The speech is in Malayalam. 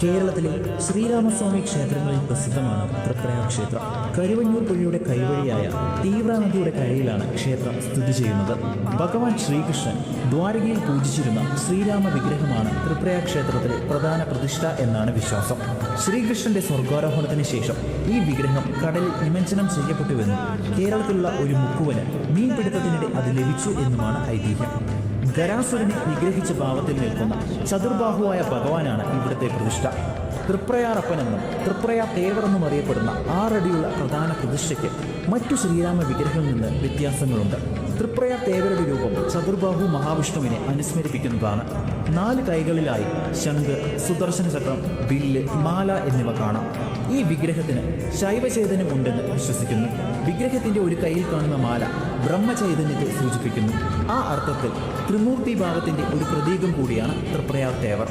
കേരളത്തിലെ ശ്രീരാമസ്വാമി ക്ഷേത്രങ്ങളിൽ പ്രസിദ്ധമാണ് തൃപ്രയാർ ക്ഷേത്രം. കരുവഞ്ഞൂർ പുഴയുടെ കൈവഴിയായ തീവ്ര നദിയുടെ കരയിലാണ് ക്ഷേത്രം സ്ഥിതി ചെയ്യുന്നത്. ഭഗവാൻ ശ്രീകൃഷ്ണൻ ദ്വാരകയിൽ പൂജിച്ചിരുന്ന ശ്രീരാമ വിഗ്രഹമാണ് തൃപ്രയാർ ക്ഷേത്രത്തിലെ പ്രധാന പ്രതിഷ്ഠ എന്നാണ് വിശ്വാസം. ശ്രീകൃഷ്ണന്റെ സ്വർഗാരോഹണത്തിന് ശേഷം ഈ വിഗ്രഹം കടലിൽ നിമജ്ജനം ചെയ്യപ്പെട്ടുവെന്നും കേരളത്തിലുള്ള ഒരു മുക്കുവന് മീൻപിടുത്തത്തിനിടെ അത് ലഭിച്ചു എന്നുമാണ് ഐതിഹ്യം. ഖരാസുരനെ നിഗ്രഹിച്ച ഭാവത്തിൽ നിൽക്കുന്ന ചതുർബാഹുവായ ഭഗവാനാണ് ഇവിടുത്തെ പ്രതിഷ്ഠ. തൃപ്രയാറപ്പനെന്നും തൃപ്രയാർ തേവർ എന്നും അറിയപ്പെടുന്ന 6 അടിയുള്ള പ്രധാന പ്രതിഷ്ഠയ്ക്ക് മറ്റു ശ്രീരാമ വിഗ്രഹങ്ങളിൽ നിന്ന് വ്യത്യാസങ്ങളുണ്ട്. തൃപ്രയാർ തേവരുടെ രൂപം ചതുർബാഹു മഹാവിഷ്ണുവിനെ അനുസ്മരിപ്പിക്കുന്നതാണ്. 4 കൈകളിലായി ശംഖ്, സുദർശന ചക്രം, വില്ല്, മാല എന്നിവ കാണാം. ഈ വിഗ്രഹത്തിന് ശൈവചൈതന്യം ഉണ്ടെന്ന് വിശ്വസിക്കുന്നു. വിഗ്രഹത്തിന്റെ ഒരു കൈയിൽ കാണുന്ന മാല ബ്രഹ്മചൈതന്യത്തെ സൂചിപ്പിക്കുന്നു. ആ അർത്ഥത്തിൽ ത്രിമൂർത്തി ഭാവത്തിന്റെ ഒരു പ്രതീകം കൂടിയാണ് തൃപ്രയാർ തേവർ.